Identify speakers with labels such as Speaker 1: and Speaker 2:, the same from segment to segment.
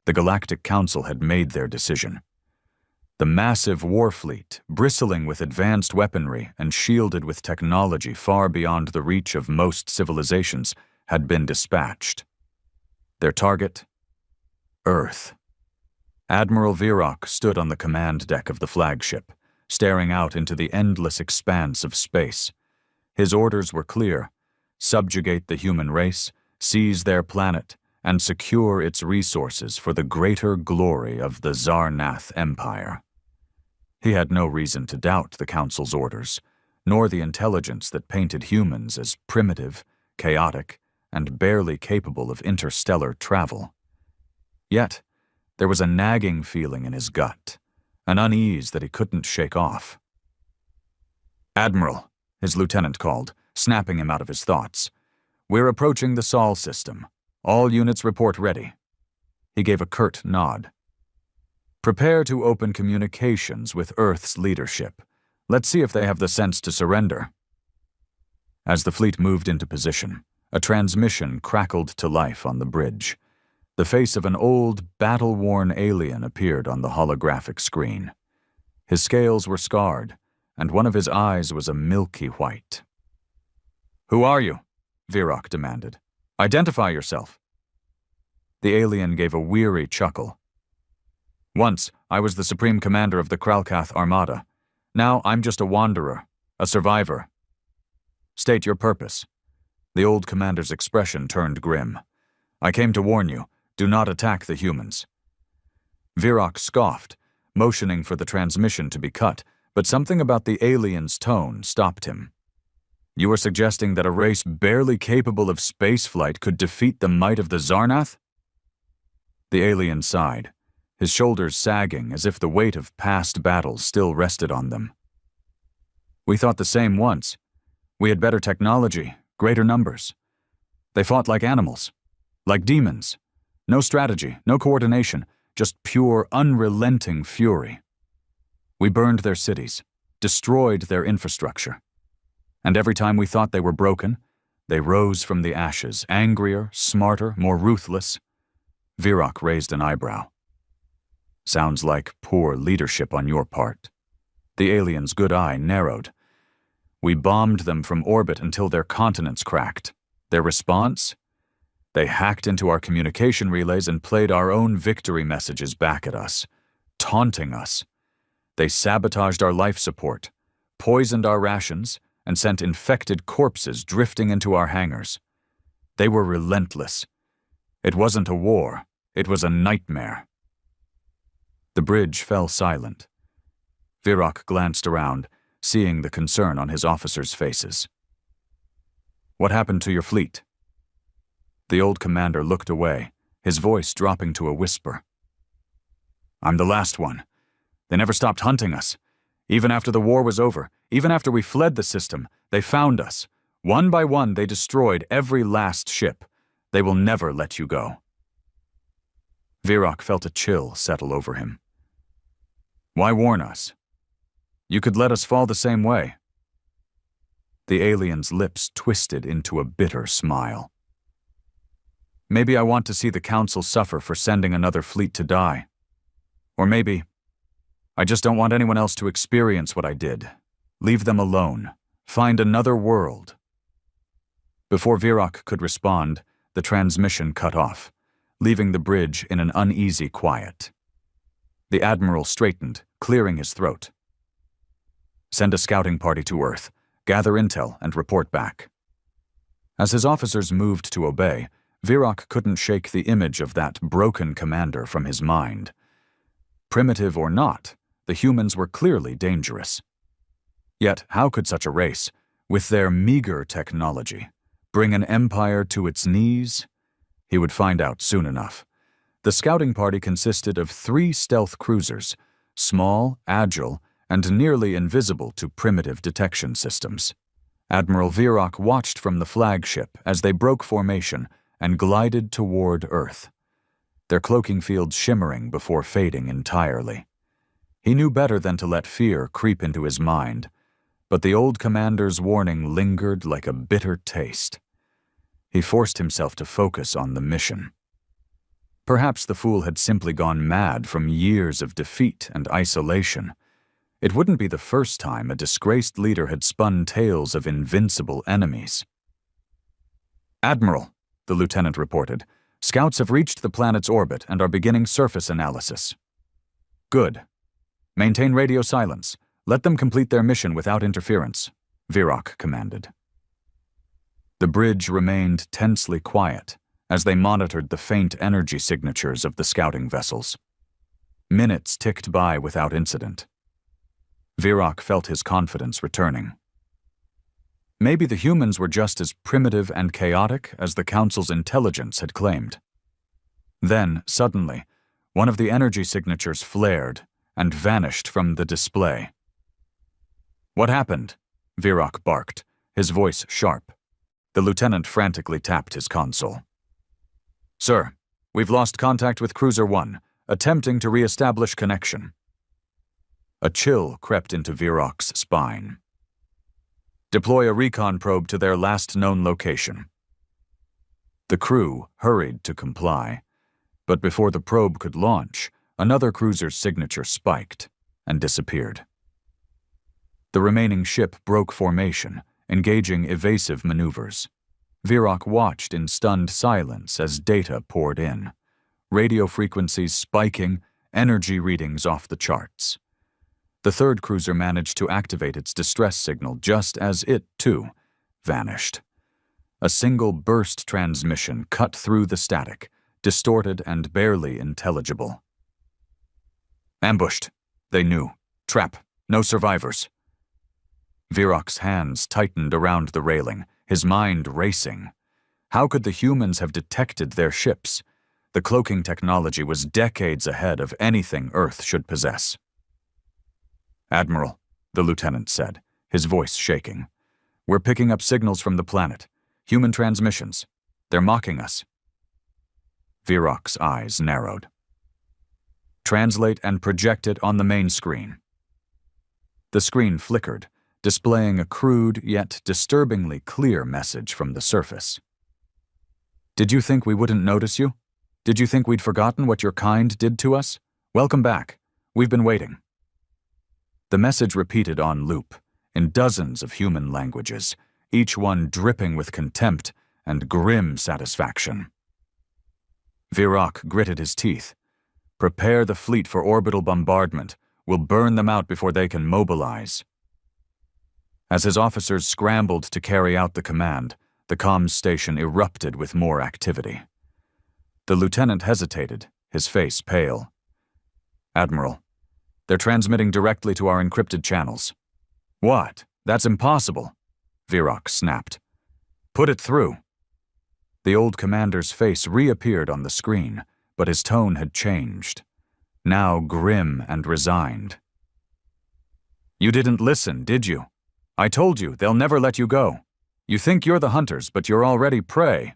Speaker 1: The Galactic Council had made their decision. The massive war fleet, bristling with advanced weaponry and shielded with technology far beyond the reach of most civilizations, had been dispatched. Their target? Earth. Admiral Virok stood on the command deck of the flagship, staring out into the endless expanse of space. His orders were clear: subjugate the human race, seize their planet, and secure its resources for the greater glory of the Zarnath Empire. He had no reason to doubt the Council's orders, nor the intelligence that painted humans as primitive, chaotic, and barely capable of interstellar travel. Yet, there was a nagging feeling in his gut, an unease that he couldn't shake off. "Admiral," his lieutenant called, snapping him out of his thoughts. "We're approaching the Sol system. All units report ready." He gave a curt nod. "Prepare to open communications with Earth's leadership. Let's see if they have the sense to surrender." As the fleet moved into position, a transmission crackled to life on the bridge. The face of an old, battle-worn alien appeared on the holographic screen. His scales were scarred, and one of his eyes was a milky white. "Who are you?" Virok demanded. "Identify yourself." The alien gave a weary chuckle. "Once, I was the Supreme Commander of the Kralkath Armada. Now I'm just a wanderer, a survivor." "State your purpose." The old commander's expression turned grim. "I came to warn you. Do not attack the humans." Virok scoffed, motioning for the transmission to be cut, but something about the alien's tone stopped him. "You are suggesting that a race barely capable of spaceflight could defeat the might of the Zarnath?" The alien sighed, his shoulders sagging as if the weight of past battles still rested on them. "We thought the same once. We had better technology, greater numbers. They fought like animals, like demons. No strategy, no coordination, just pure, unrelenting fury. We burned their cities, destroyed their infrastructure. And every time we thought they were broken, they rose from the ashes, angrier, smarter, more ruthless." Virok raised an eyebrow. "Sounds like poor leadership on your part." The alien's good eye narrowed. "We bombed them from orbit until their continents cracked. Their response? They hacked into our communication relays and played our own victory messages back at us, taunting us. They sabotaged our life support, poisoned our rations, and sent infected corpses drifting into our hangars. They were relentless. It wasn't a war, it was a nightmare." The bridge fell silent. Virok glanced around, seeing the concern on his officers' faces. "What happened to your fleet?" The old commander looked away, his voice dropping to a whisper. "I'm the last one. They never stopped hunting us. Even after the war was over, even after we fled the system, they found us. One by one, they destroyed every last ship. They will never let you go." Virok felt a chill settle over him. "Why warn us? You could let us fall the same way." The alien's lips twisted into a bitter smile. "Maybe I want to see the Council suffer for sending another fleet to die. Or maybe I just don't want anyone else to experience what I did. Leave them alone. Find another world." Before Virok could respond, the transmission cut off, leaving the bridge in an uneasy quiet. The Admiral straightened, clearing his throat. "Send a scouting party to Earth, gather intel, and report back." As his officers moved to obey, Virok couldn't shake the image of that broken commander from his mind. Primitive or not, the humans were clearly dangerous. Yet how could such a race, with their meager technology, bring an empire to its knees? He would find out soon enough. The scouting party consisted of 3 stealth cruisers, small, agile, and nearly invisible to primitive detection systems. Admiral Virok watched from the flagship as they broke formation and glided toward Earth, their cloaking fields shimmering before fading entirely. He knew better than to let fear creep into his mind, but the old commander's warning lingered like a bitter taste. He forced himself to focus on the mission. Perhaps the fool had simply gone mad from years of defeat and isolation. It wouldn't be the first time a disgraced leader had spun tales of invincible enemies. "Admiral," the lieutenant reported, "scouts have reached the planet's orbit and are beginning surface analysis." "Good. Maintain radio silence. Let them complete their mission without interference," Virok commanded. The bridge remained tensely quiet as they monitored the faint energy signatures of the scouting vessels. Minutes ticked by without incident. Virok felt his confidence returning. Maybe the humans were just as primitive and chaotic as the Council's intelligence had claimed. Then, suddenly, one of the energy signatures flared and vanished from the display. "What happened?" Virok barked, his voice sharp. The lieutenant frantically tapped his console. "Sir, we've lost contact with Cruiser 1, attempting to re-establish connection." A chill crept into Virok's spine. "Deploy a recon probe to their last known location." The crew hurried to comply, but before the probe could launch, another cruiser's signature spiked and disappeared. The remaining ship broke formation, engaging evasive maneuvers. Virok watched in stunned silence as data poured in, radio frequencies spiking, energy readings off the charts. The third cruiser managed to activate its distress signal just as it, too, vanished. A single burst transmission cut through the static, distorted and barely intelligible. "Ambushed," they knew. "Trap. No survivors." Virok's hands tightened around the railing, his mind racing. How could the humans have detected their ships? The cloaking technology was decades ahead of anything Earth should possess. "Admiral," the lieutenant said, his voice shaking. "We're picking up signals from the planet. Human transmissions. They're mocking us." Virok's eyes narrowed. "Translate and project it on the main screen." The screen flickered, displaying a crude yet disturbingly clear message from the surface. "Did you think we wouldn't notice you? Did you think we'd forgotten what your kind did to us? Welcome back. We've been waiting." The message repeated on loop, in dozens of human languages, each one dripping with contempt and grim satisfaction. Virok gritted his teeth. "Prepare the fleet for orbital bombardment. We'll burn them out before they can mobilize." As his officers scrambled to carry out the command, the comms station erupted with more activity. The lieutenant hesitated, his face pale. "Admiral, they're transmitting directly to our encrypted channels." "What? That's impossible," Virok snapped. "Put it through." The old commander's face reappeared on the screen, but his tone had changed, now grim and resigned. "You didn't listen, did you? I told you they'll never let you go. You think you're the hunters, but you're already prey."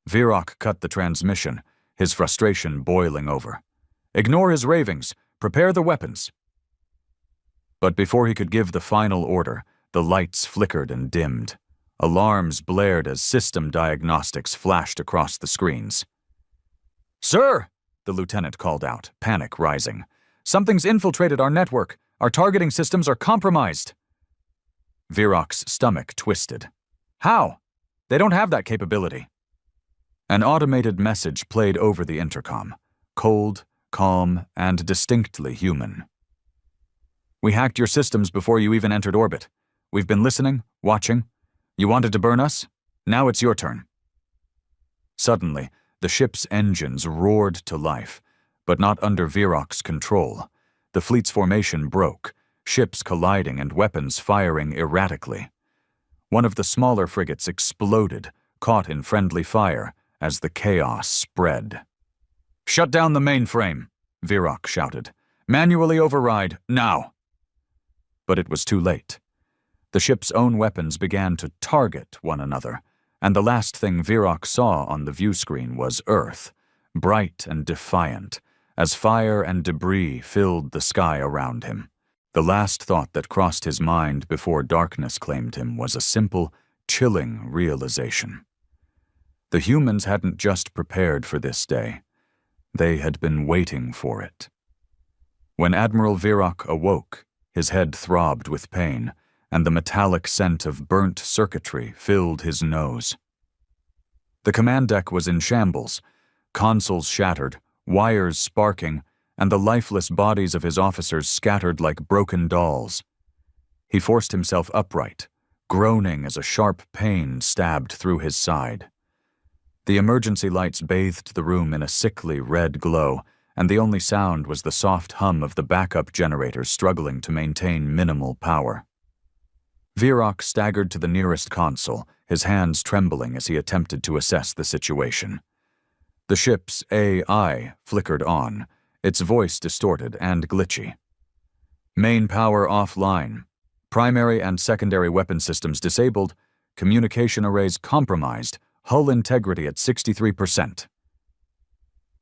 Speaker 1: Virok cut the transmission, his frustration boiling over. "Ignore his ravings. Prepare the weapons." But before he could give the final order, the lights flickered and dimmed. Alarms blared as system diagnostics flashed across the screens. "Sir!" the lieutenant called out, panic rising. "Something's infiltrated our network. Our targeting systems are compromised." Virok's stomach twisted. "How? They don't have that capability." An automated message played over the intercom, cold, calm, and distinctly human. "We hacked your systems before you even entered orbit. We've been listening, watching. You wanted to burn us? Now it's your turn." Suddenly, the ship's engines roared to life, but not under Virok's control. The fleet's formation broke, ships colliding and weapons firing erratically. One of the smaller frigates exploded, caught in friendly fire, as the chaos spread. "Shut down the mainframe," Virok shouted. "Manually override, now." But it was too late. The ship's own weapons began to target one another, and the last thing Virok saw on the view screen was Earth, bright and defiant, as fire and debris filled the sky around him. The last thought that crossed his mind before darkness claimed him was a simple, chilling realization. The humans hadn't just prepared for this day. They had been waiting for it. When Admiral Virok awoke, his head throbbed with pain, and the metallic scent of burnt circuitry filled his nose. The command deck was in shambles, consoles shattered, wires sparking, and the lifeless bodies of his officers scattered like broken dolls. He forced himself upright, groaning as a sharp pain stabbed through his side. The emergency lights bathed the room in a sickly red glow, and the only sound was the soft hum of the backup generators struggling to maintain minimal power. Virok staggered to the nearest console, his hands trembling as he attempted to assess the situation. The ship's AI flickered on, its voice distorted and glitchy. Main power offline. Primary and secondary weapon systems disabled. Communication arrays compromised. Hull integrity at 63%.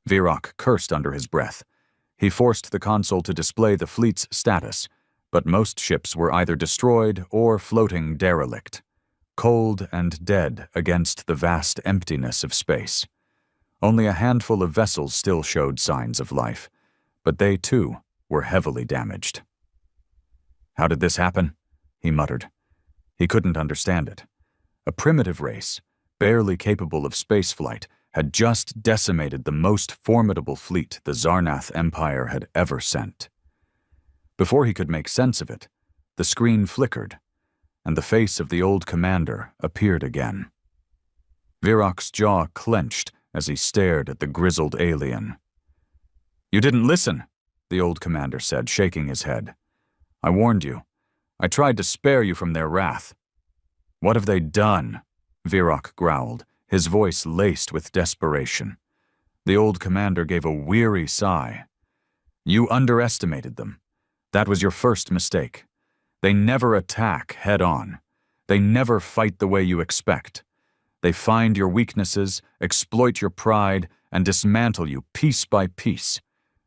Speaker 1: Virok cursed under his breath. He forced the console to display the fleet's status, but most ships were either destroyed or floating derelict, cold and dead against the vast emptiness of space. Only a handful of vessels still showed signs of life, but they, too, were heavily damaged. "How did this happen?" he muttered. He couldn't understand it. A primitive race, barely capable of spaceflight, had just decimated the most formidable fleet the Zarnath Empire had ever sent. Before he could make sense of it, the screen flickered, and the face of the old commander appeared again. Virok's jaw clenched as he stared at the grizzled alien. "You didn't listen," the old commander said, shaking his head. "I warned you. I tried to spare you from their wrath." "What have they done?" Virok growled, his voice laced with desperation. The old commander gave a weary sigh. "You underestimated them. That was your first mistake. They never attack head-on. They never fight the way you expect. They find your weaknesses, exploit your pride, and dismantle you piece by piece.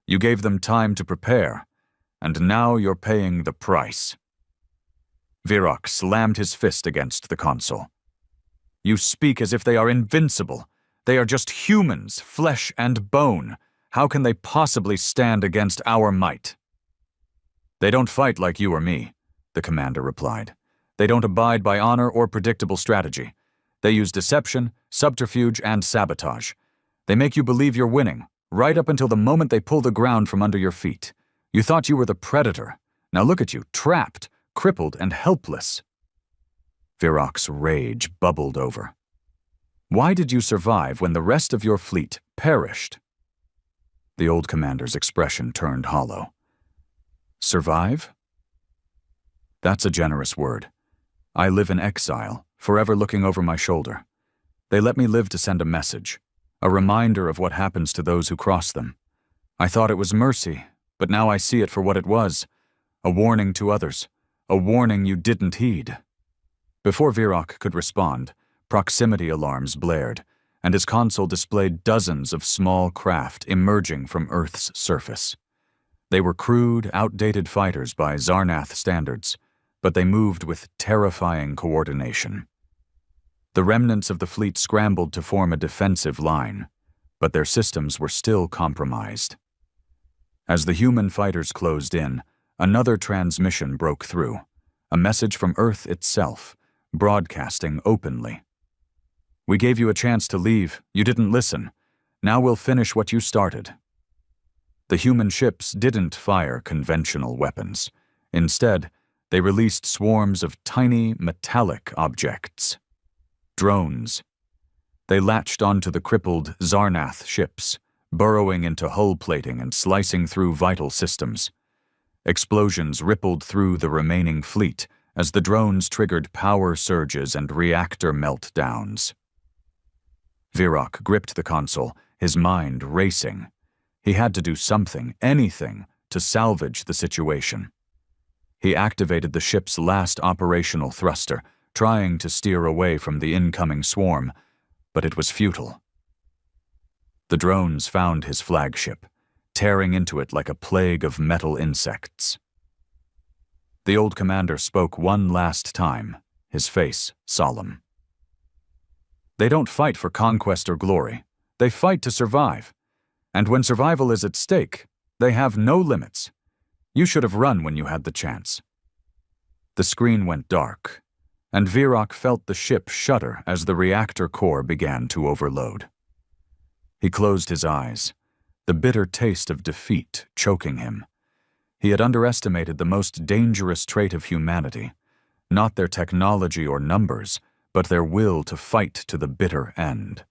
Speaker 1: You gave them time to prepare, and now you're paying the price." Virok slammed his fist against the console. "You speak as if they are invincible. They are just humans, flesh and bone. How can they possibly stand against our might?" "They don't fight like you or me," the commander replied. "They don't abide by honor or predictable strategy. They use deception, subterfuge, and sabotage. They make you believe you're winning, right up until the moment they pull the ground from under your feet. You thought you were the predator. Now look at you, trapped, crippled, and helpless." Virok's rage bubbled over. "Why did you survive when the rest of your fleet perished?" The old commander's expression turned hollow. "Survive? That's a generous word. I live in exile, forever looking over my shoulder. They let me live to send a message, a reminder of what happens to those who cross them. I thought it was mercy, but now I see it for what it was, a warning to others, a warning you didn't heed." Before Virok could respond, proximity alarms blared, and his console displayed dozens of small craft emerging from Earth's surface. They were crude, outdated fighters by Zarnath standards, but they moved with terrifying coordination. The remnants of the fleet scrambled to form a defensive line, but their systems were still compromised. As the human fighters closed in, another transmission broke through, a message from Earth itself, broadcasting openly. "We gave you a chance to leave. You didn't listen. Now we'll finish what you started." The human ships didn't fire conventional weapons. Instead, they released swarms of tiny metallic objects. Drones. They latched onto the crippled Zarnath ships, burrowing into hull plating and slicing through vital systems. Explosions rippled through the remaining fleet as the drones triggered power surges and reactor meltdowns. Virok gripped the console, his mind racing. He had to do something, anything, to salvage the situation. He activated the ship's last operational thruster, trying to steer away from the incoming swarm, but it was futile. The drones found his flagship, tearing into it like a plague of metal insects. The old commander spoke one last time, his face solemn. They don't fight for conquest or glory. They fight to survive. And when survival is at stake, they have no limits. You should have run when you had the chance. The screen went dark, and Virok felt the ship shudder as the reactor core began to overload. He closed his eyes, the bitter taste of defeat choking him. He had underestimated the most dangerous trait of humanity, not their technology or numbers, but their will to fight to the bitter end.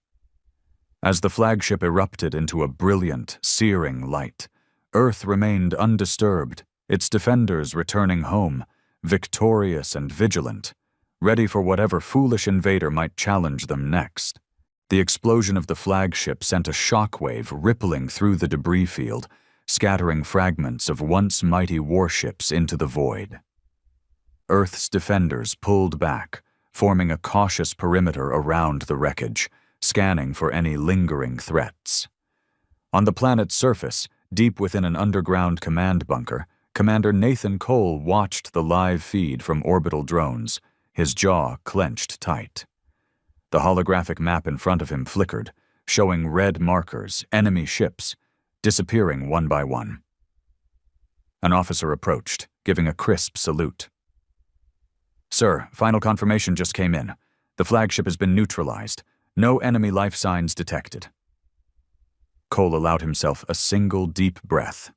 Speaker 1: As the flagship erupted into a brilliant, searing light, Earth remained undisturbed, its defenders returning home, victorious and vigilant, ready for whatever foolish invader might challenge them next. The explosion of the flagship sent a shockwave rippling through the debris field, scattering fragments of once mighty warships into the void. Earth's defenders pulled back, forming a cautious perimeter around the wreckage, scanning for any lingering threats. On the planet's surface, deep within an underground command bunker, Commander Nathan Cole watched the live feed from orbital drones, his jaw clenched tight. The holographic map in front of him flickered, showing red markers, enemy ships, disappearing one by one. An officer approached, giving a crisp salute. "Sir, final confirmation just came in. The flagship has been neutralized. No enemy life signs detected." Cole allowed himself a single deep breath.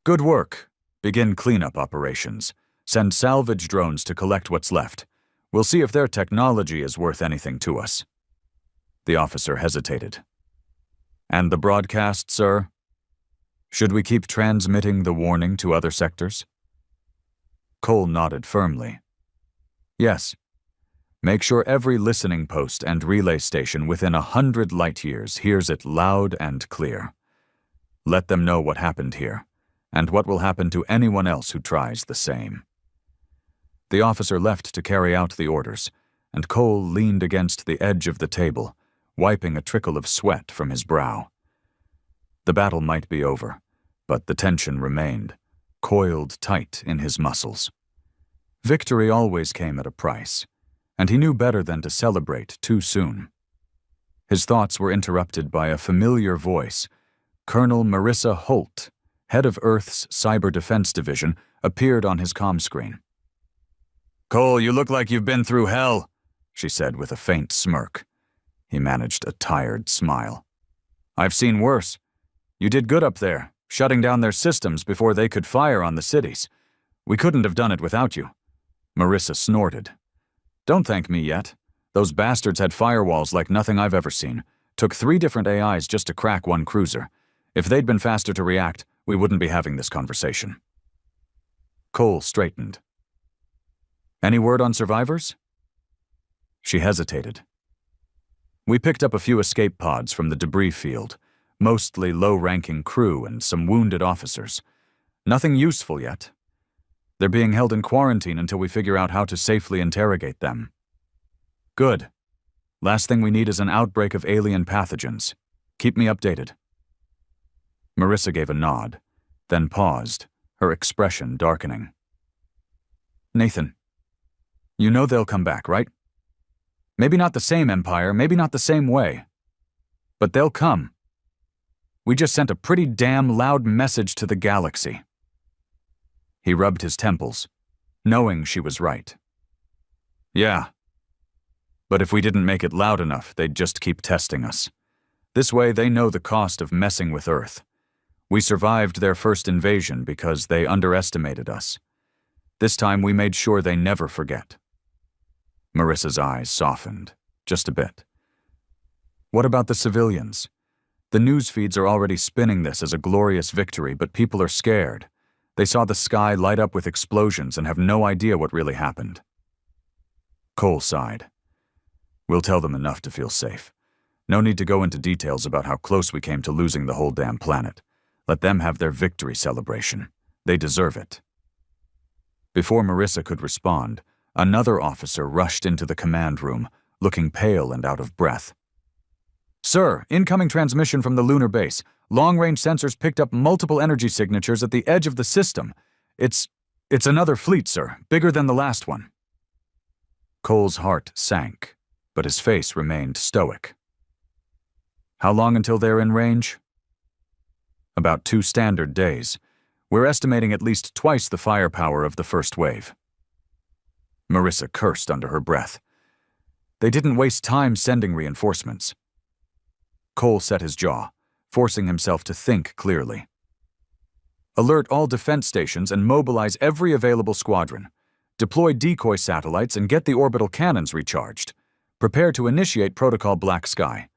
Speaker 1: "Good work. Begin cleanup operations. Send salvage drones to collect what's left. We'll see if their technology is worth anything to us." The officer hesitated. "And the broadcast, sir? Should we keep transmitting the warning to other sectors?" Cole nodded firmly. "Yes. Make sure every listening post and relay station within 100 light-years hears it loud and clear. Let them know what happened here, and what will happen to anyone else who tries the same." The officer left to carry out the orders, and Cole leaned against the edge of the table, wiping a trickle of sweat from his brow. The battle might be over, but the tension remained, coiled tight in his muscles. Victory always came at a price, and he knew better than to celebrate too soon. His thoughts were interrupted by a familiar voice. Colonel Marissa Holt, head of Earth's Cyber Defense Division, appeared on his comm screen. "Cole, you look like you've been through hell," she said with a faint smirk. He managed a tired smile. "I've seen worse. You did good up there, shutting down their systems before they could fire on the cities. We couldn't have done it without you." Marissa snorted. "Don't thank me yet. Those bastards had firewalls like nothing I've ever seen. Took 3 different AIs just to crack one cruiser. If they'd been faster to react, we wouldn't be having this conversation." Cole straightened. "Any word on survivors?" She hesitated. "We picked up a few escape pods from the debris field, mostly low-ranking crew and some wounded officers. Nothing useful yet. They're being held in quarantine until we figure out how to safely interrogate them." "Good. Last thing we need is an outbreak of alien pathogens. Keep me updated." Marissa gave a nod, then paused, her expression darkening. "Nathan, you know they'll come back, right? Maybe not the same empire, maybe not the same way. But they'll come. We just sent a pretty damn loud message to the galaxy." He rubbed his temples, knowing she was right. "Yeah. But if we didn't make it loud enough, they'd just keep testing us. This way they know the cost of messing with Earth. We survived their first invasion because they underestimated us. This time we made sure they never forget." Marissa's eyes softened, just a bit. "What about the civilians? The news feeds are already spinning this as a glorious victory, but people are scared. They saw the sky light up with explosions and have no idea what really happened." Cole sighed. "We'll tell them enough to feel safe. No need to go into details about how close we came to losing the whole damn planet. Let them have their victory celebration. They deserve it." Before Marissa could respond, another officer rushed into the command room, looking pale and out of breath. "Sir, incoming transmission from the lunar base. Long-range sensors picked up multiple energy signatures at the edge of the system. It's another fleet, sir, bigger than the last one." Cole's heart sank. but his face remained stoic. How long until they're in range? About 2 standard days. We're estimating at least twice the firepower of the first wave. Marissa cursed under her breath. They didn't waste time sending reinforcements. Cole set his jaw, forcing himself to think clearly. Alert all defense stations and mobilize every available squadron. Deploy decoy satellites and get the orbital cannons recharged. Prepare to initiate Protocol Black Sky.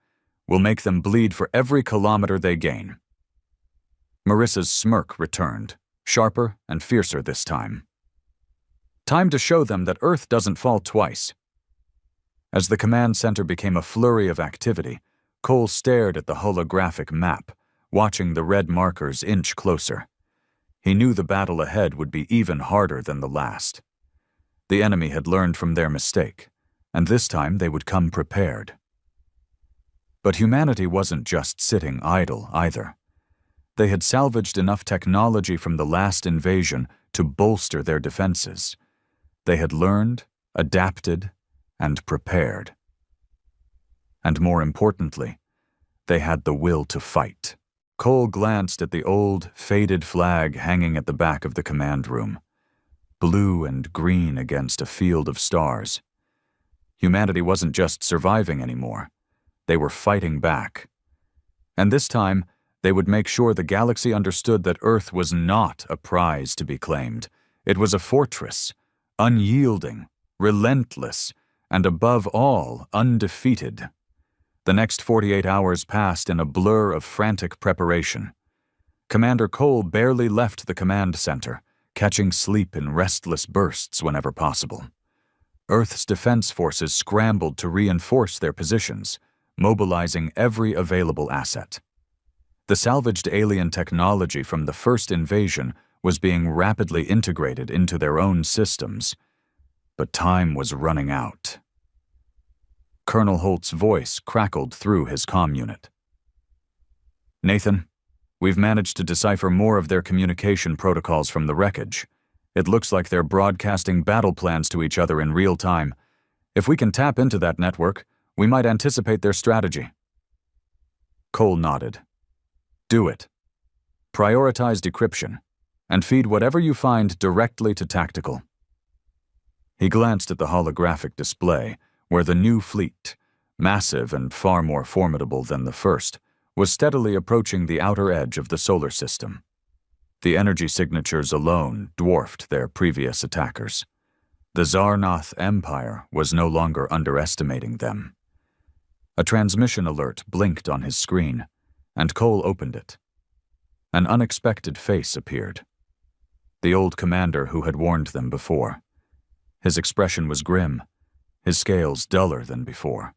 Speaker 1: We'll make them bleed for every kilometer they gain. Marissa's smirk returned, sharper and fiercer this time. Time to show them that Earth doesn't fall twice. As the command center became a flurry of activity, Cole stared at the holographic map, watching the red markers inch closer. He knew the battle ahead would be even harder than the last. The enemy had learned from their mistake, and this time they would come prepared. But humanity wasn't just sitting idle either. They had salvaged enough technology from the last invasion to bolster their defenses. They had learned, adapted, and prepared. And more importantly, they had the will to fight. Cole glanced at the old, faded flag hanging at the back of the command room, blue and green against a field of stars. Humanity wasn't just surviving anymore. They were fighting back. And this time, they would make sure the galaxy understood that Earth was not a prize to be claimed. It was a fortress, unyielding, relentless, and above all, undefeated. The next 48 hours passed in a blur of frantic preparation. Commander Cole barely left the command center, catching sleep in restless bursts whenever possible. Earth's defense forces scrambled to reinforce their positions, mobilizing every available asset. The salvaged alien technology from the first invasion was being rapidly integrated into their own systems, but time was running out. Colonel Holt's voice crackled through his comm unit. Nathan, we've managed to decipher more of their communication protocols from the wreckage. It looks like they're broadcasting battle plans to each other in real time. If we can tap into that network, we might anticipate their strategy. Cole nodded. Do it. Prioritize decryption, and feed whatever you find directly to tactical. He glanced at the holographic display, where the new fleet, massive and far more formidable than the first, was steadily approaching the outer edge of the solar system. The energy signatures alone dwarfed their previous attackers. The Zarnath Empire was no longer underestimating them. A transmission alert blinked on his screen, and Cole opened it. An unexpected face appeared. The old commander who had warned them before. His expression was grim, his scales duller than before.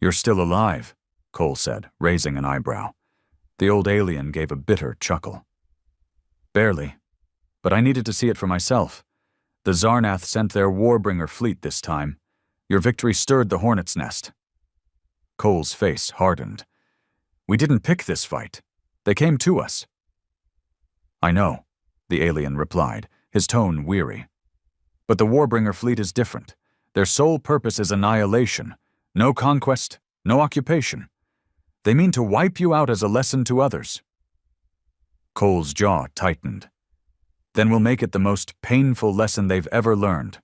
Speaker 1: You're still alive, Cole said, raising an eyebrow. The old alien gave a bitter chuckle. Barely, but I needed to see it for myself. The Zarnath sent their Warbringer fleet this time. Your victory stirred the hornet's nest. Cole's face hardened. We didn't pick this fight. They came to us. I know, the alien replied, his tone weary. But the Warbringer fleet is different. Their sole purpose is annihilation. No conquest, no occupation. They mean to wipe you out as a lesson to others. Cole's jaw tightened. Then we'll make it the most painful lesson they've ever learned.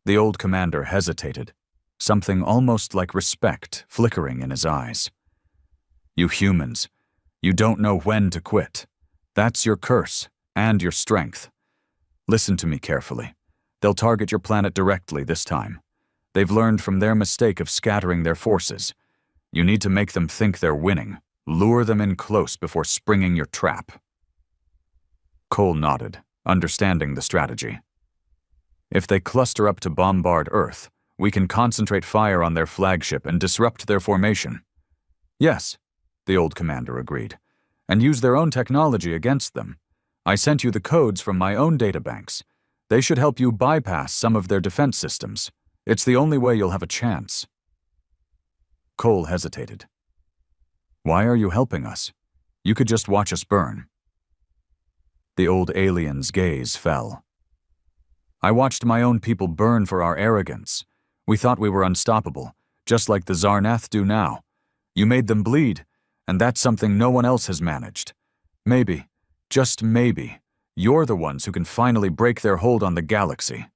Speaker 1: The old commander hesitated, something almost like respect flickering in his eyes. You humans, you don't know when to quit. That's your curse and your strength. Listen to me carefully. They'll target your planet directly this time. They've learned from their mistake of scattering their forces. You need to make them think they're winning. Lure them in close before springing your trap. Cole nodded, understanding the strategy. If they cluster up to bombard Earth, we can concentrate fire on their flagship and disrupt their formation. Yes, the old commander agreed, and use their own technology against them. I sent you the codes from my own databanks. They should help you bypass some of their defense systems. It's the only way you'll have a chance. Cole hesitated. Why are you helping us? You could just watch us burn. The old alien's gaze fell. I watched my own people burn for our arrogance. We thought we were unstoppable, just like the Zarnath do now. You made them bleed, and that's something no one else has managed. Maybe, just maybe, you're the ones who can finally break their hold on the galaxy."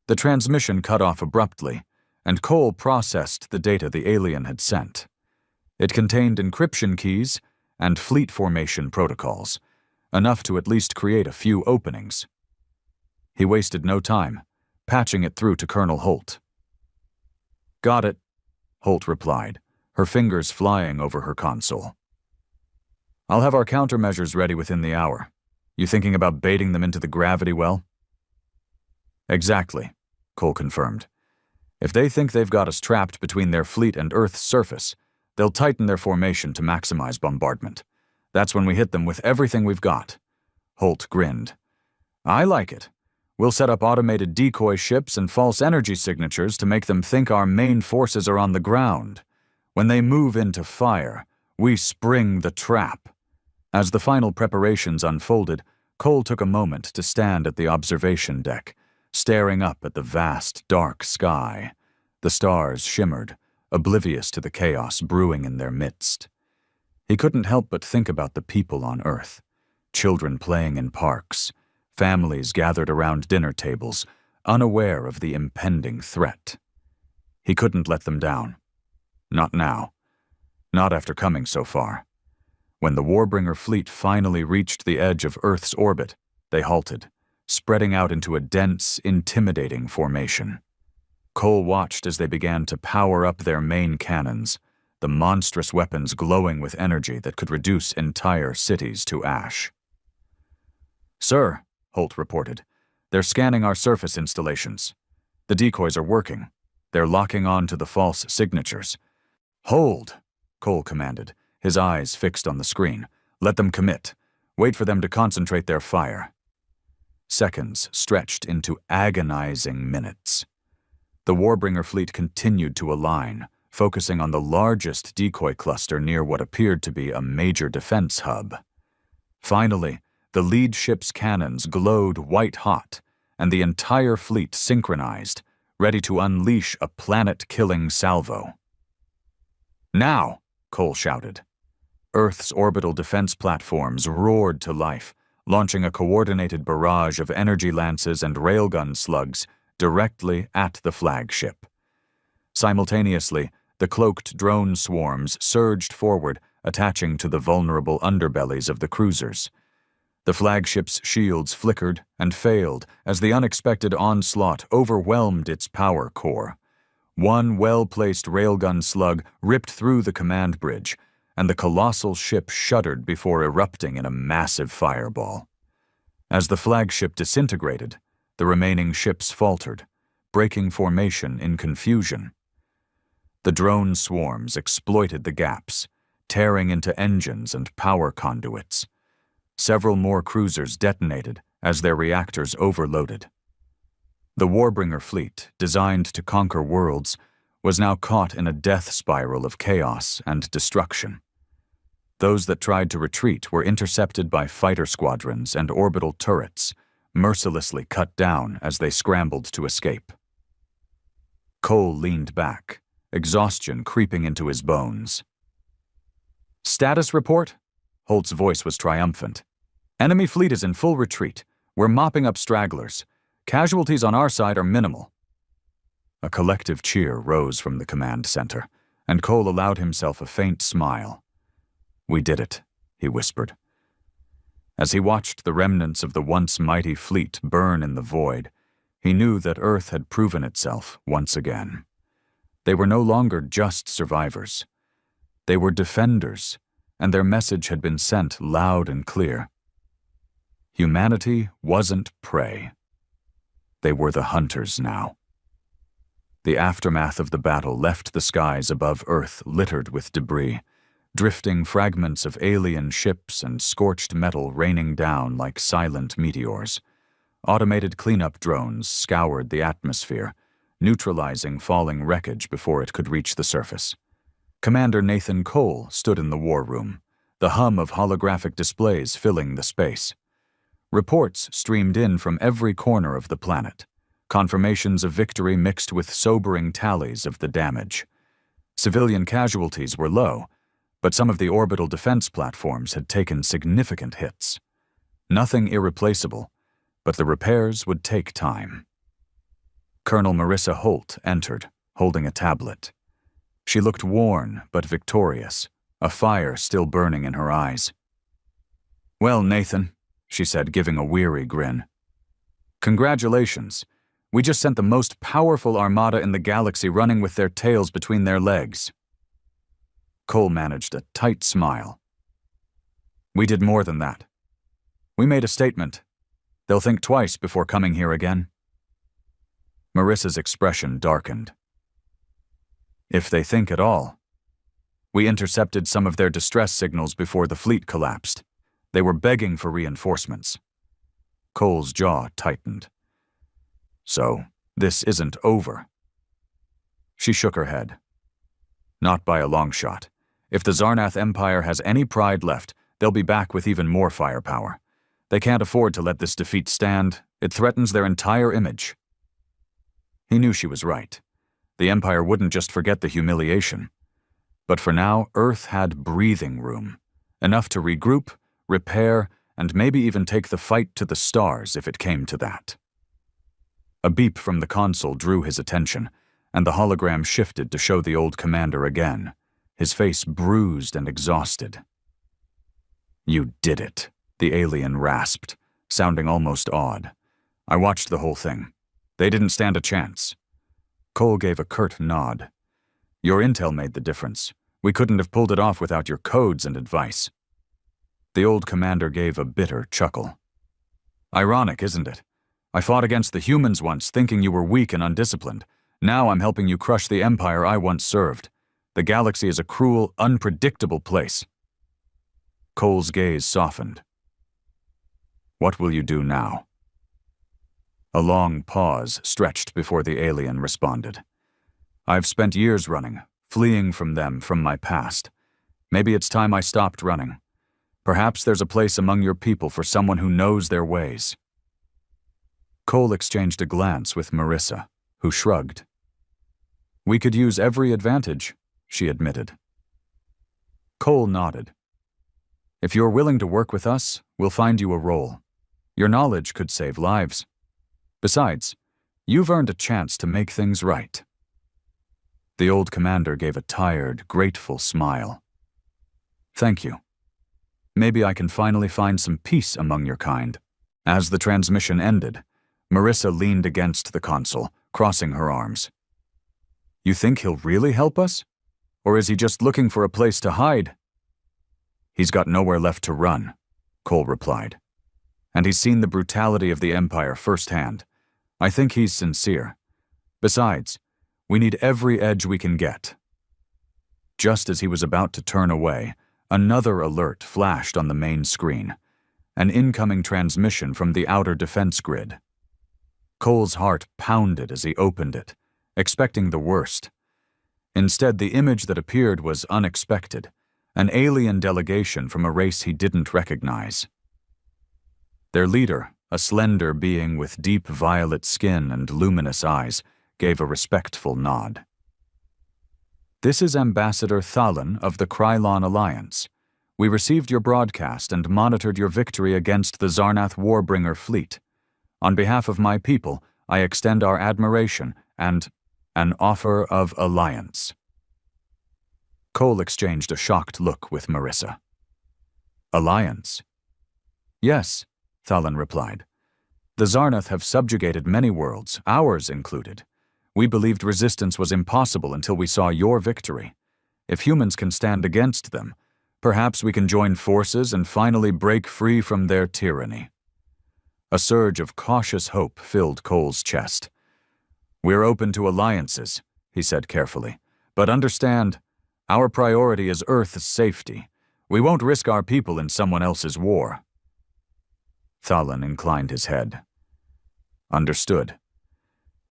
Speaker 1: The transmission cut off abruptly, and Cole processed the data the alien had sent. It contained encryption keys and fleet formation protocols, enough to at least create a few openings. He wasted no time, patching it through to Colonel Holt. "Got it," Holt replied, her fingers flying over her console. "I'll have our countermeasures ready within the hour. You thinking about baiting them into the gravity well?" "Exactly," Cole confirmed. "If they think they've got us trapped between their fleet and Earth's surface, they'll tighten their formation to maximize bombardment. That's when we hit them with everything we've got." Holt grinned. "I like it. We'll set up automated decoy ships and false energy signatures to make them think our main forces are on the ground. When they move into fire, we spring the trap." As the final preparations unfolded, Cole took a moment to stand at the observation deck, staring up at the vast, dark sky. The stars shimmered, oblivious to the chaos brewing in their midst. He couldn't help but think about the people on Earth. Children playing in parks, families gathered around dinner tables, unaware of the impending threat. He couldn't let them down. Not now. Not after coming so far. When the Warbringer fleet finally reached the edge of Earth's orbit, they halted, spreading out into a dense, intimidating formation. Cole watched as they began to power up their main cannons, the monstrous weapons glowing with energy that could reduce entire cities to ash. "Sir," Holt reported, "they're scanning our surface installations. The decoys are working. They're locking on to the false signatures." "Hold," Cole commanded, his eyes fixed on the screen. "Let them commit. Wait for them to concentrate their fire." Seconds stretched into agonizing minutes. The Warbringer fleet continued to align, focusing on the largest decoy cluster near what appeared to be a major defense hub. Finally, the lead ship's cannons glowed white-hot, and the entire fleet synchronized, ready to unleash a planet-killing salvo. "Now!" Cole shouted. Earth's orbital defense platforms roared to life, launching a coordinated barrage of energy lances and railgun slugs directly at the flagship. Simultaneously, the cloaked drone swarms surged forward, attaching to the vulnerable underbellies of the cruisers. The flagship's shields flickered and failed as the unexpected onslaught overwhelmed its power core. One well-placed railgun slug ripped through the command bridge, and the colossal ship shuddered before erupting in a massive fireball. As the flagship disintegrated, the remaining ships faltered, breaking formation in confusion. The drone swarms exploited the gaps, tearing into engines and power conduits. Several more cruisers detonated as their reactors overloaded. The Warbringer fleet, designed to conquer worlds, was now caught in a death spiral of chaos and destruction. Those that tried to retreat were intercepted by fighter squadrons and orbital turrets, mercilessly cut down as they scrambled to escape. Cole leaned back, exhaustion creeping into his bones. "Status report?" Holt's voice was triumphant. "Enemy fleet is in full retreat. We're mopping up stragglers. Casualties on our side are minimal." A collective cheer rose from the command center, and Cole allowed himself a faint smile. "We did it," he whispered. As he watched the remnants of the once mighty fleet burn in the void, he knew that Earth had proven itself once again. They were no longer just survivors. They were defenders, and their message had been sent loud and clear. Humanity wasn't prey. They were the hunters now. The aftermath of the battle left the skies above Earth littered with debris, drifting fragments of alien ships and scorched metal raining down like silent meteors. Automated cleanup drones scoured the atmosphere, neutralizing falling wreckage before it could reach the surface. Commander Nathan Cole stood in the war room, the hum of holographic displays filling the space. Reports streamed in from every corner of the planet. confirmations of victory mixed with sobering tallies of the damage. Civilian casualties were low, but some of the orbital defense platforms had taken significant hits. Nothing irreplaceable, but the repairs would take time. Colonel Marissa Holt entered, holding a tablet. She looked worn but victorious, a fire still burning in her eyes. "Well, Nathan," she said, giving a weary grin. "Congratulations. We just sent the most powerful armada in the galaxy running with their tails between their legs." Cole managed a tight smile. "We did more than that. We made a statement. They'll think twice before coming here again." Marissa's expression darkened. "If they think at all. We intercepted some of their distress signals before the fleet collapsed. They were begging for reinforcements." Cole's jaw tightened. "So, this isn't over." She shook her head. "Not by a long shot. If the Zarnath Empire has any pride left, they'll be back with even more firepower. They can't afford to let this defeat stand. It threatens their entire image." He knew she was right. The Empire wouldn't just forget the humiliation. But for now, Earth had breathing room, enough to regroup, repair, and maybe even take the fight to the stars if it came to that. A beep from the console drew his attention, and the hologram shifted to show the old commander again, his face bruised and exhausted. "You did it," the alien rasped, sounding almost awed. "I watched the whole thing. They didn't stand a chance." Cole gave a curt nod. "Your intel made the difference. We couldn't have pulled it off without your codes and advice." The old commander gave a bitter chuckle. "Ironic, isn't it? I fought against the humans once, thinking you were weak and undisciplined. Now I'm helping you crush the empire I once served. The galaxy is a cruel, unpredictable place." Cole's gaze softened. "What will you do now?" A long pause stretched before the alien responded. "I've spent years running, fleeing from them, from my past. Maybe it's time I stopped running. Perhaps there's a place among your people for someone who knows their ways." Cole exchanged a glance with Marissa, who shrugged. "We could use every advantage," she admitted. Cole nodded. "If you're willing to work with us, we'll find you a role. Your knowledge could save lives. Besides, you've earned a chance to make things right." The old commander gave a tired, grateful smile. "Thank you. Maybe I can finally find some peace among your kind." As the transmission ended, Marissa leaned against the console, crossing her arms. "You think he'll really help us? Or is he just looking for a place to hide?" "He's got nowhere left to run," Cole replied. "And he's seen the brutality of the Empire firsthand. I think he's sincere. Besides, we need every edge we can get." Just as he was about to turn away, another alert flashed on the main screen, an incoming transmission from the outer defense grid. Cole's heart pounded as he opened it, expecting the worst. Instead, the image that appeared was unexpected, an alien delegation from a race he didn't recognize. Their leader, a slender being with deep violet skin and luminous eyes, gave a respectful nod. "This is Ambassador Thalan of the Krylon Alliance. We received your broadcast and monitored your victory against the Zarnath Warbringer fleet. On behalf of my people, I extend our admiration and an offer of alliance." Cole exchanged a shocked look with Marissa. "Alliance?" "Yes," Thalan replied. "The Zarnath have subjugated many worlds, ours included. We believed resistance was impossible until we saw your victory. If humans can stand against them, perhaps we can join forces and finally break free from their tyranny." A surge of cautious hope filled Cole's chest. "We're open to alliances," he said carefully, "but understand, our priority is Earth's safety. We won't risk our people in someone else's war." Thalan inclined his head. "Understood.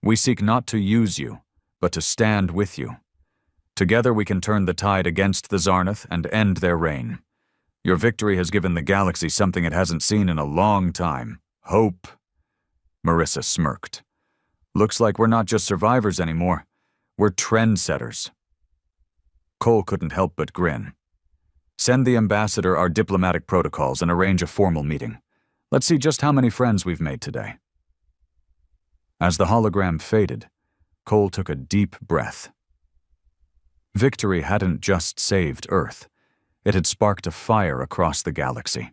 Speaker 1: We seek not to use you, but to stand with you. Together we can turn the tide against the Zarnath and end their reign. Your victory has given the galaxy something it hasn't seen in a long time. Hope." Marissa smirked. Looks like we're not just survivors anymore. We're trendsetters. Cole couldn't help but grin. Send the ambassador our diplomatic protocols and arrange a formal meeting. Let's see just how many friends we've made today. As the hologram faded, Cole took a deep breath. Victory hadn't just saved Earth. It had sparked a fire across the galaxy.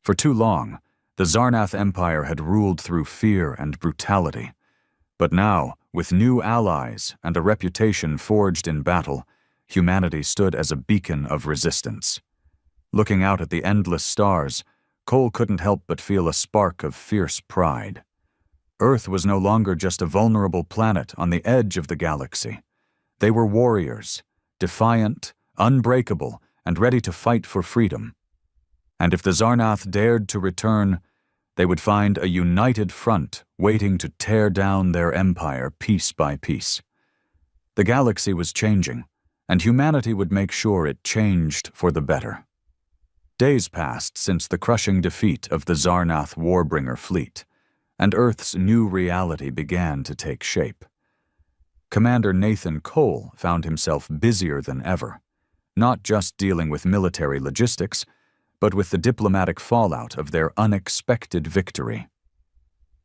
Speaker 1: For too long, the Zarnath Empire had ruled through fear and brutality. But now, with new allies and a reputation forged in battle, humanity stood as a beacon of resistance. Looking out at the endless stars, Cole couldn't help but feel a spark of fierce pride. Earth was no longer just a vulnerable planet on the edge of the galaxy. They were warriors, defiant, unbreakable, and ready to fight for freedom. And if the Zarnath dared to return, they would find a united front waiting to tear down their empire piece by piece. The galaxy was changing, and humanity would make sure it changed for the better. Days passed since the crushing defeat of the Zarnath Warbringer fleet, and Earth's new reality began to take shape. Commander Nathan Cole found himself busier than ever, not just dealing with military logistics, but with the diplomatic fallout of their unexpected victory.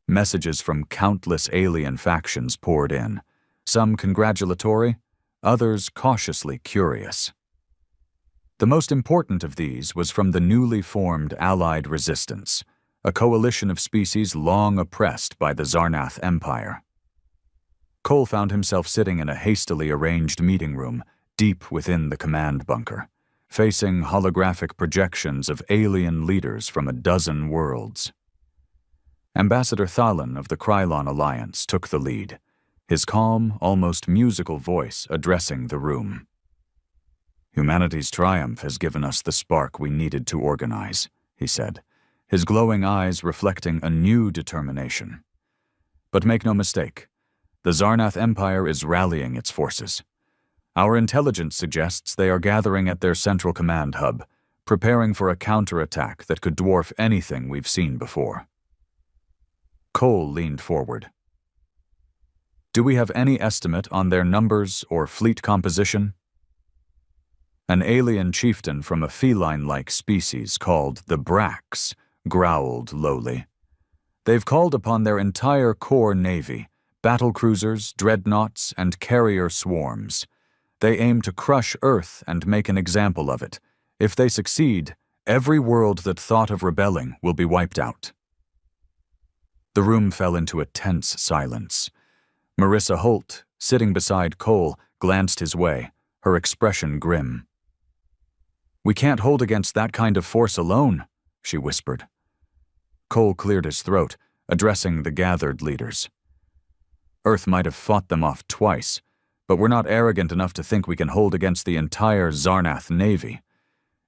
Speaker 1: Messages from countless alien factions poured in, some congratulatory, others cautiously curious. The most important of these was from the newly formed Allied Resistance, a coalition of species long oppressed by the Zarnath Empire. Cole found himself sitting in a hastily arranged meeting room deep within the command bunker, facing holographic projections of alien leaders from a dozen worlds. Ambassador Thalan of the Krylon Alliance took the lead, his calm, almost musical voice addressing the room. "Humanity's triumph has given us the spark we needed to organize," he said, his glowing eyes reflecting a new determination. "But make no mistake, the Zarnath Empire is rallying its forces. Our intelligence suggests they are gathering at their central command hub, preparing for a counterattack that could dwarf anything we've seen before." Cole leaned forward. "Do we have any estimate on their numbers or fleet composition?" An alien chieftain from a feline-like species called the Brax growled lowly. "They've called upon their entire core navy, battlecruisers, dreadnoughts, and carrier swarms. They aim to crush Earth and make an example of it. If they succeed, every world that thought of rebelling will be wiped out." The room fell into a tense silence. Marissa Holt, sitting beside Cole, glanced his way, her expression grim. "We can't hold against that kind of force alone," she whispered. Cole cleared his throat, addressing the gathered leaders. "Earth might have fought them off twice, but we're not arrogant enough to think we can hold against the entire Zarnath Navy.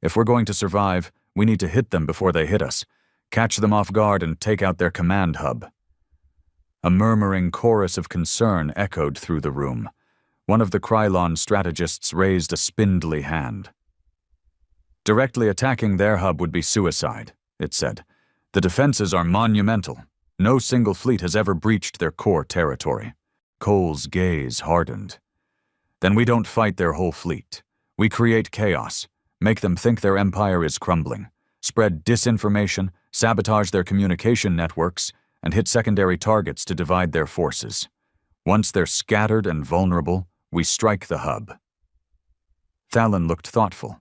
Speaker 1: If we're going to survive, we need to hit them before they hit us, catch them off guard and take out their command hub." A murmuring chorus of concern echoed through the room. One of the Krylon strategists raised a spindly hand. "Directly attacking their hub would be suicide," it said. "The defenses are monumental. No single fleet has ever breached their core territory." Cole's gaze hardened. "Then we don't fight their whole fleet. We create chaos, make them think their empire is crumbling, spread disinformation, sabotage their communication networks, and hit secondary targets to divide their forces. Once they're scattered and vulnerable, we strike the hub." Thalan looked thoughtful.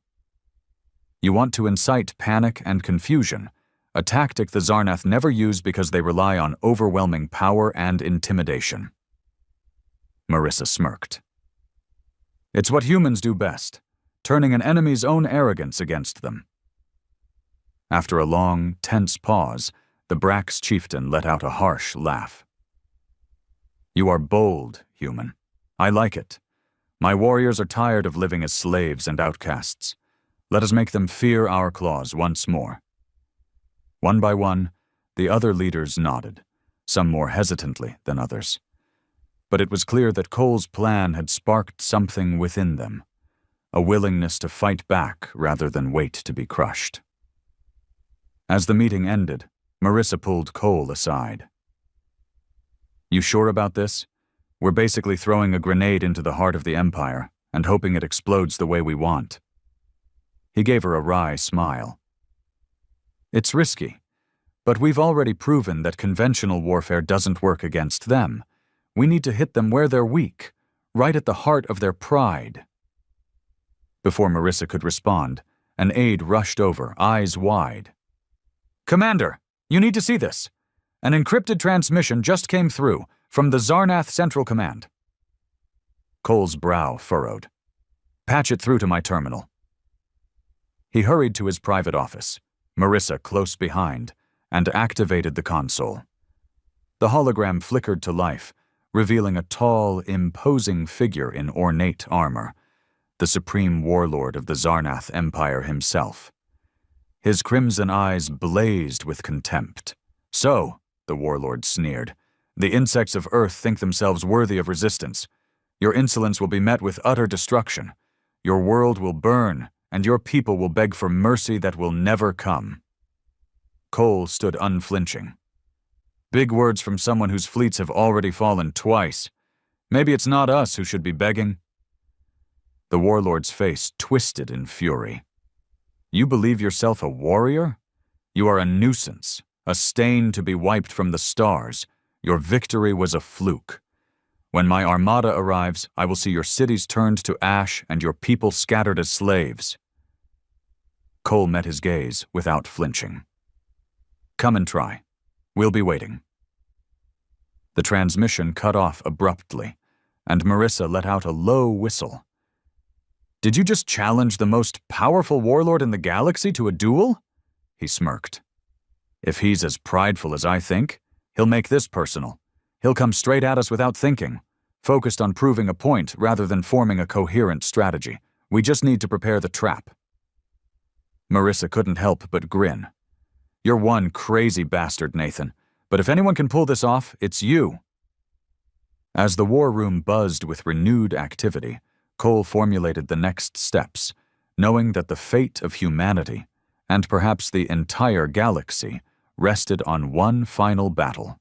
Speaker 1: "You want to incite panic and confusion, a tactic the Zarnath never use because they rely on overwhelming power and intimidation." Marissa smirked. "It's what humans do best, turning an enemy's own arrogance against them." After a long, tense pause, the Brax chieftain let out a harsh laugh. "You are bold, human. I like it. My warriors are tired of living as slaves and outcasts. Let us make them fear our claws once more." One by one, the other leaders nodded, some more hesitantly than others. But it was clear that Cole's plan had sparked something within them, a willingness to fight back rather than wait to be crushed. As the meeting ended, Marissa pulled Cole aside. You sure about this? We're basically throwing a grenade into the heart of the Empire and hoping it explodes the way we want. He gave her a wry smile. It's risky, but we've already proven that conventional warfare doesn't work against them. We need to hit them where they're weak, right at the heart of their pride. Before Marissa could respond, an aide rushed over, eyes wide. Commander, you need to see this. An encrypted transmission just came through from the Zarnath Central Command. Cole's brow furrowed. Patch it through to my terminal. He hurried to his private office, Marissa close behind, and activated the console. The hologram flickered to life, revealing a tall, imposing figure in ornate armor, the supreme warlord of the Zarnath Empire himself. His crimson eyes blazed with contempt. So, the warlord sneered, the insects of Earth think themselves worthy of resistance. Your insolence will be met with utter destruction. Your world will burn, and your people will beg for mercy that will never come. Cole stood unflinching. Big words from someone whose fleets have already fallen twice. Maybe it's not us who should be begging. The warlord's face twisted in fury. You believe yourself a warrior? You are a nuisance, a stain to be wiped from the stars. Your victory was a fluke. When my armada arrives, I will see your cities turned to ash and your people scattered as slaves. Cole met his gaze without flinching. Come and try. We'll be waiting. The transmission cut off abruptly, and Marissa let out a low whistle. Did you just challenge the most powerful warlord in the galaxy to a duel? He smirked. If he's as prideful as I think, he'll make this personal. He'll come straight at us without thinking, focused on proving a point rather than forming a coherent strategy. We just need to prepare the trap. Marissa couldn't help but grin. You're one crazy bastard, Nathan, but if anyone can pull this off, it's you. As the war room buzzed with renewed activity, Cole formulated the next steps, knowing that the fate of humanity, and perhaps the entire galaxy, rested on one final battle.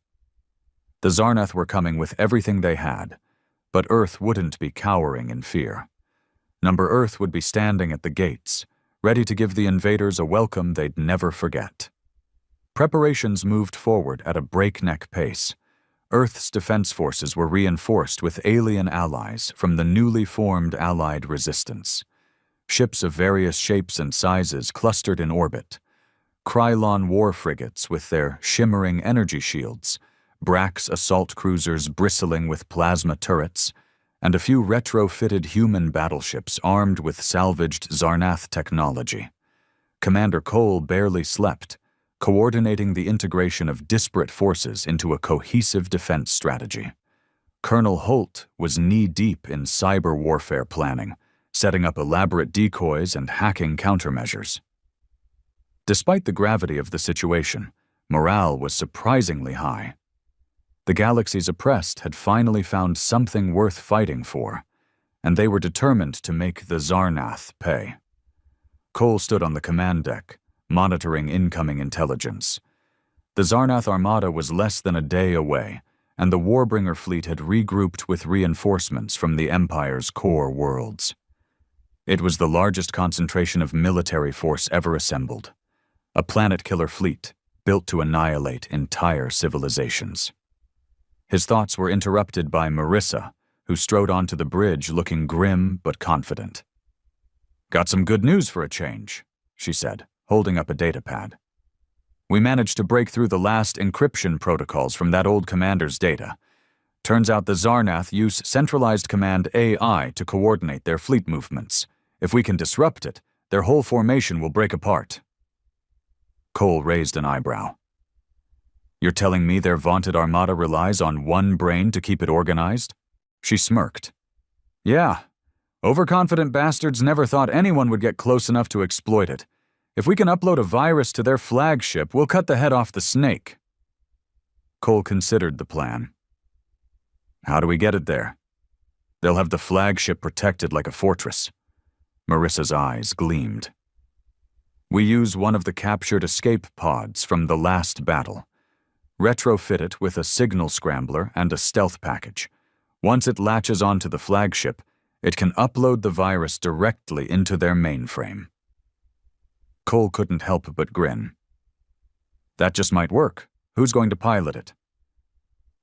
Speaker 1: The Zarnath were coming with everything they had, but Earth wouldn't be cowering in fear. Number Earth would be standing at the gates, ready to give the invaders a welcome they'd never forget. Preparations moved forward at a breakneck pace. Earth's defense forces were reinforced with alien allies from the newly formed Allied resistance. Ships of various shapes and sizes clustered in orbit. Krylon war frigates with their shimmering energy shields, Brax assault cruisers bristling with plasma turrets, and a few retrofitted human battleships armed with salvaged Zarnath technology. Commander Cole barely slept, coordinating the integration of disparate forces into a cohesive defense strategy. Colonel Holt was knee-deep in cyber warfare planning, setting up elaborate decoys and hacking countermeasures. Despite the gravity of the situation, morale was surprisingly high. The galaxy's oppressed had finally found something worth fighting for, and they were determined to make the Zarnath pay. Cole stood on the command deck, monitoring incoming intelligence. The Zarnath Armada was less than a day away, and the Warbringer fleet had regrouped with reinforcements from the Empire's core worlds. It was the largest concentration of military force ever assembled, a planet-killer fleet built to annihilate entire civilizations. His thoughts were interrupted by Marissa, who strode onto the bridge looking grim but confident. "Got some good news for a change," she said, holding up a datapad. "We managed to break through the last encryption protocols from that old commander's data. Turns out the Zarnath use centralized command AI to coordinate their fleet movements. If we can disrupt it, their whole formation will break apart." Cole raised an eyebrow. "You're telling me their vaunted armada relies on one brain to keep it organized?" She smirked. "Yeah. Overconfident bastards never thought anyone would get close enough to exploit it. If we can upload a virus to their flagship, we'll cut the head off the snake." Cole considered the plan. "How do we get it there?" "They'll have the flagship protected like a fortress." Marissa's eyes gleamed. "We use one of the captured escape pods from the last battle. Retrofit it with a signal scrambler and a stealth package. Once it latches onto the flagship, it can upload the virus directly into their mainframe. Cole couldn't help but grin. That just might work. Who's going to pilot it?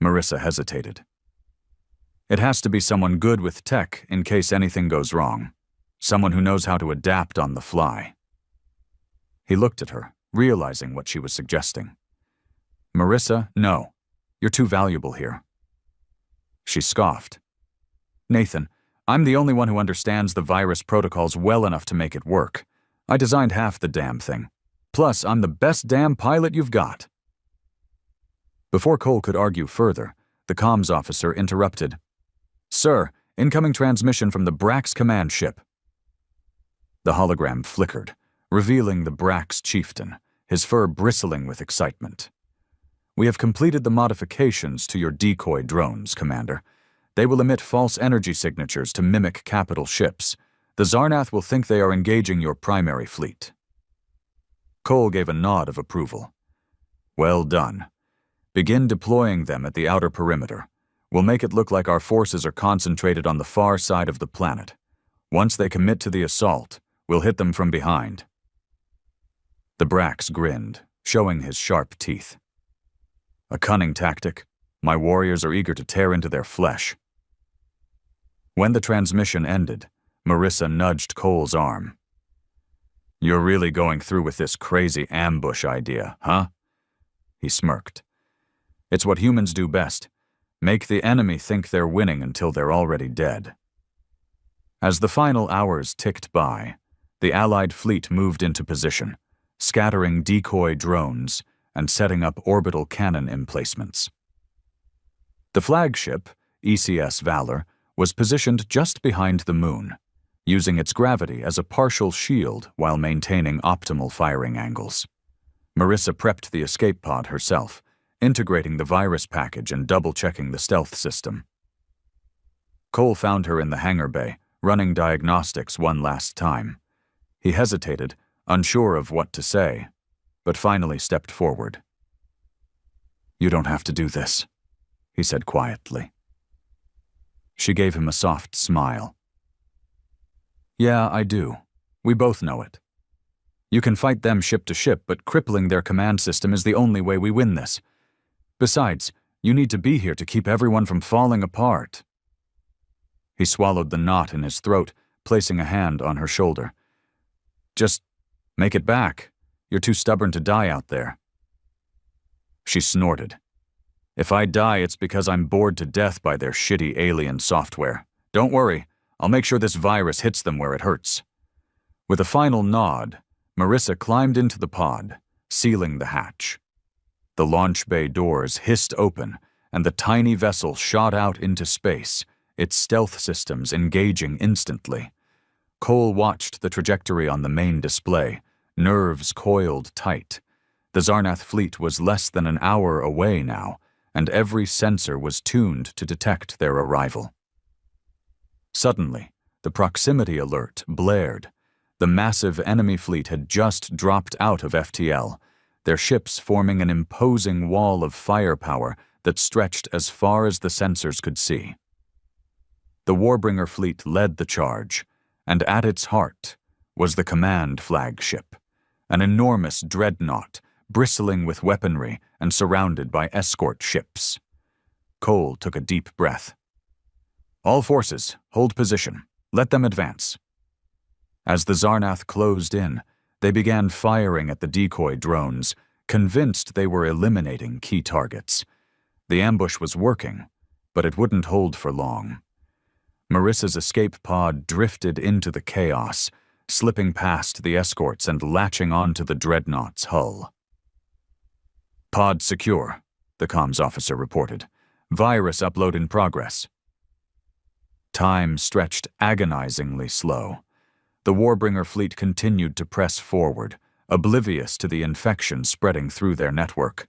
Speaker 1: Marissa hesitated. It has to be someone good with tech in case anything goes wrong. Someone who knows how to adapt on the fly. He looked at her, realizing what she was suggesting. Marissa, no. You're too valuable here. She scoffed. Nathan, I'm the only one who understands the virus protocols well enough to make it work. I designed half the damn thing. Plus, I'm the best damn pilot you've got. Before Cole could argue further, the comms officer interrupted. Sir, incoming transmission from the Brax command ship. The hologram flickered, revealing the Brax chieftain, his fur bristling with excitement. We have completed the modifications to your decoy drones, Commander. They will emit false energy signatures to mimic capital ships. The Zarnath will think they are engaging your primary fleet. Cole gave a nod of approval. Well done. Begin deploying them at the outer perimeter. We'll make it look like our forces are concentrated on the far side of the planet. Once they commit to the assault, we'll hit them from behind. The Brax grinned, showing his sharp teeth. A cunning tactic. My warriors are eager to tear into their flesh. When the transmission ended, Marissa nudged Cole's arm. You're really going through with this crazy ambush idea, huh? He smirked. It's what humans do best. Make the enemy think they're winning until they're already dead. As the final hours ticked by, the Allied fleet moved into position, scattering decoy drones and setting up orbital cannon emplacements. The flagship, ECS Valor, was positioned just behind the moon, using its gravity as a partial shield while maintaining optimal firing angles. Marissa prepped the escape pod herself, integrating the virus package and double-checking the stealth system. Cole found her in the hangar bay, running diagnostics one last time. He hesitated, unsure of what to say, but finally stepped forward. You don't have to do this, he said quietly. She gave him a soft smile. Yeah, I do. We both know it. You can fight them ship to ship, but crippling their command system is the only way we win this. Besides, you need to be here to keep everyone from falling apart. He swallowed the knot in his throat, placing a hand on her shoulder. Just make it back. You're too stubborn to die out there. She snorted. If I die, it's because I'm bored to death by their shitty alien software. Don't worry, I'll make sure this virus hits them where it hurts. With a final nod, Marissa climbed into the pod, sealing the hatch. The launch bay doors hissed open, and the tiny vessel shot out into space, its stealth systems engaging instantly. Cole watched the trajectory on the main display, nerves coiled tight. The Zarnath fleet was less than an hour away now, and every sensor was tuned to detect their arrival. Suddenly, the proximity alert blared. The massive enemy fleet had just dropped out of FTL, their ships forming an imposing wall of firepower that stretched as far as the sensors could see. The Warbringer fleet led the charge, and at its heart was the command flagship, an enormous dreadnought bristling with weaponry and surrounded by escort ships. Cole took a deep breath. All forces, hold position. Let them advance. As the Zarnath closed in, they began firing at the decoy drones, convinced they were eliminating key targets. The ambush was working, but it wouldn't hold for long. Marissa's escape pod drifted into the chaos, slipping past the escorts and latching onto the dreadnought's hull. Pod secure, the comms officer reported. Virus upload in progress. Time stretched agonizingly slow. The Warbringer fleet continued to press forward, oblivious to the infection spreading through their network.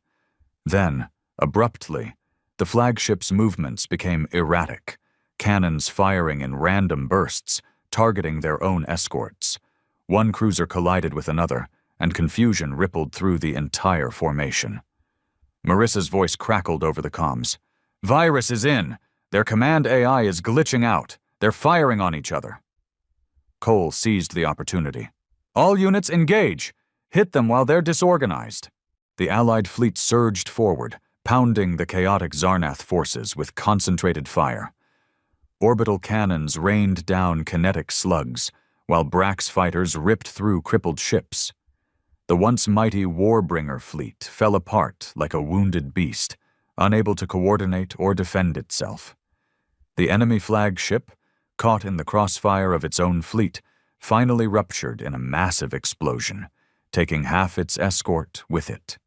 Speaker 1: Then, abruptly, the flagship's movements became erratic, cannons firing in random bursts, targeting their own escorts. One cruiser collided with another, and confusion rippled through the entire formation. Marissa's voice crackled over the comms. "Virus is in. Their command AI is glitching out. They're firing on each other." Cole seized the opportunity. "All units engage! Hit them while they're disorganized." The Allied fleet surged forward, pounding the chaotic Zarnath forces with concentrated fire. Orbital cannons rained down kinetic slugs, while Brax fighters ripped through crippled ships. The once mighty Warbringer fleet fell apart like a wounded beast, unable to coordinate or defend itself. The enemy flagship, caught in the crossfire of its own fleet, finally ruptured in a massive explosion, taking half its escort with it.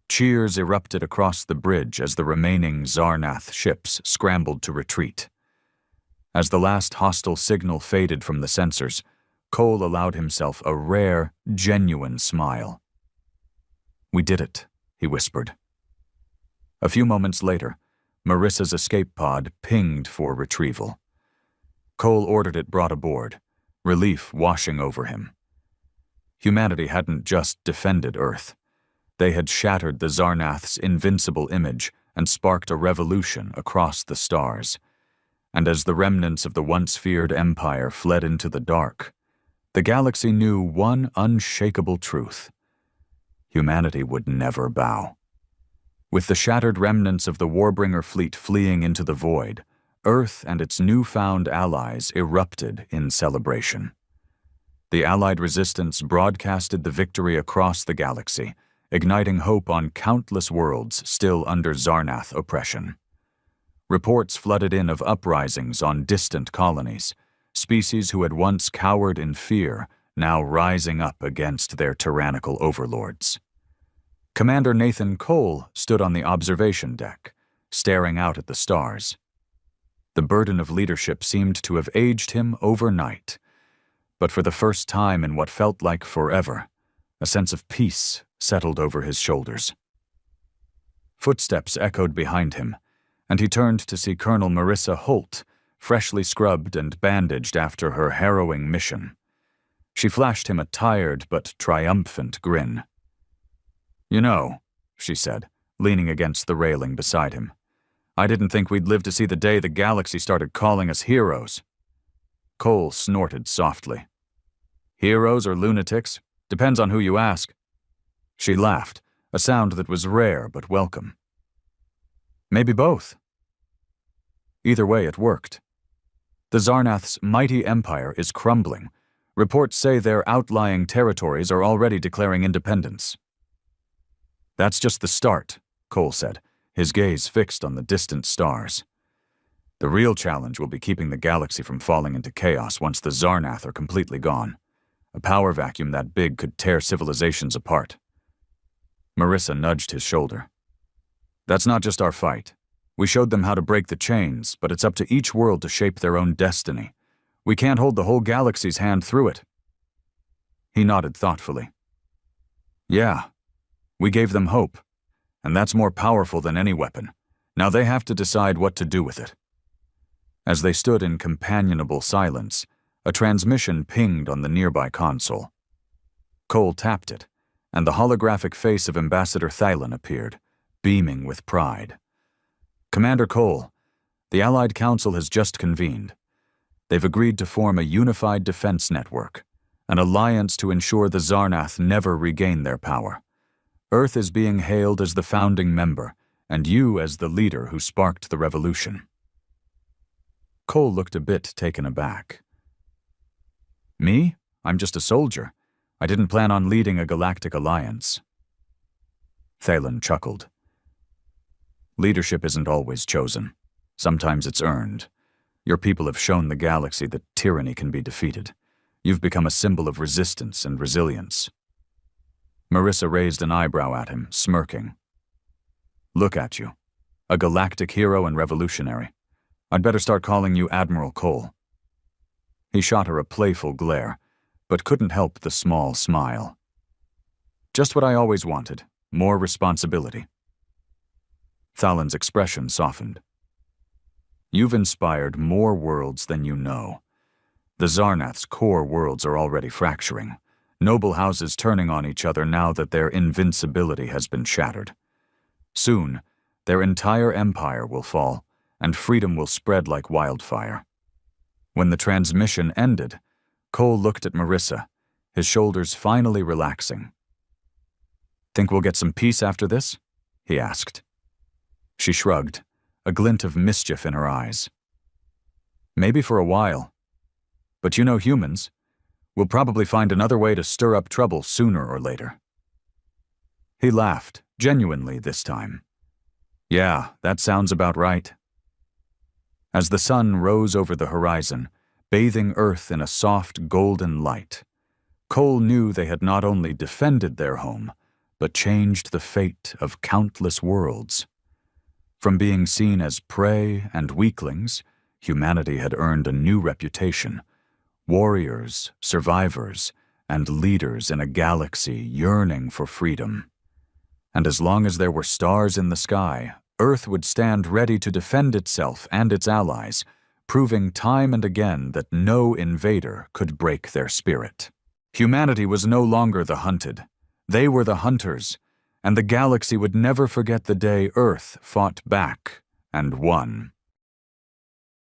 Speaker 1: Cheers erupted across the bridge as the remaining Zarnath ships scrambled to retreat. As the last hostile signal faded from the sensors, Cole allowed himself a rare, genuine smile. "We did it," he whispered. A few moments later, Marissa's escape pod pinged for retrieval. Cole ordered it brought aboard, relief washing over him. Humanity hadn't just defended Earth. They had shattered the Zarnath's invincible image and sparked a revolution across the stars. And as the remnants of the once feared empire fled into the dark, the galaxy knew one unshakable truth: humanity would never bow. With the shattered remnants of the Warbringer fleet fleeing into the void, Earth and its newfound allies erupted in celebration. The Allied resistance broadcasted the victory across the galaxy, igniting hope on countless worlds still under Zarnath oppression. Reports flooded in of uprisings on distant colonies, species who had once cowered in fear now rising up against their tyrannical overlords. Commander Nathan Cole stood on the observation deck, staring out at the stars. The burden of leadership seemed to have aged him overnight, but for the first time in what felt like forever, a sense of peace settled over his shoulders. Footsteps echoed behind him, and he turned to see Colonel Marissa Holt, freshly scrubbed and bandaged after her harrowing mission. She flashed him a tired but triumphant grin. "You know," she said, leaning against the railing beside him, "I didn't think we'd live to see the day the galaxy started calling us heroes." Cole snorted softly. "Heroes or lunatics? Depends on who you ask." She laughed, a sound that was rare but welcome. "Maybe both." Either way, it worked. The Zarnath's mighty empire is crumbling. Reports say their outlying territories are already declaring independence. "That's just the start," Cole said, his gaze fixed on the distant stars. "The real challenge will be keeping the galaxy from falling into chaos once the Zarnath are completely gone. A power vacuum that big could tear civilizations apart." Marissa nudged his shoulder. "That's not just our fight. We showed them how to break the chains, but it's up to each world to shape their own destiny. We can't hold the whole galaxy's hand through it." He nodded thoughtfully. "Yeah, we gave them hope, and that's more powerful than any weapon. Now they have to decide what to do with it." As they stood in companionable silence, a transmission pinged on the nearby console. Cole tapped it, and the holographic face of Ambassador Thailand appeared, beaming with pride. "Commander Cole, the Allied Council has just convened. They've agreed to form a unified defense network, an alliance to ensure the Zarnath never regain their power. Earth is being hailed as the founding member, and you as the leader who sparked the revolution." Cole looked a bit taken aback. "Me? I'm just a soldier. I didn't plan on leading a galactic alliance." Thalen chuckled. "Leadership isn't always chosen. Sometimes it's earned. Your people have shown the galaxy that tyranny can be defeated. You've become a symbol of resistance and resilience." Marissa raised an eyebrow at him, smirking. "Look at you. A galactic hero and revolutionary. I'd better start calling you Admiral Cole." He shot her a playful glare, but couldn't help the small smile. "Just what I always wanted. More responsibility." Thalen's expression softened. "You've inspired more worlds than you know. The Zarnath's core worlds are already fracturing, noble houses turning on each other now that their invincibility has been shattered. Soon, their entire empire will fall, and freedom will spread like wildfire. When the transmission ended, Cole looked at Marissa, his shoulders finally relaxing. "Think we'll get some peace after this?" he asked. She shrugged, a glint of mischief in her eyes. "Maybe for a while. But you know humans. We'll probably find another way to stir up trouble sooner or later." He laughed, genuinely this time. "Yeah, that sounds about right." As the sun rose over the horizon, bathing Earth in a soft golden light, Cole knew they had not only defended their home, but changed the fate of countless worlds. From being seen as prey and weaklings, humanity had earned a new reputation: warriors, survivors, and leaders in a galaxy yearning for freedom. And as long as there were stars in the sky, Earth would stand ready to defend itself and its allies, proving time and again that no invader could break their spirit. Humanity was no longer the hunted. They were the hunters, and the galaxy would never forget the day Earth fought back and won.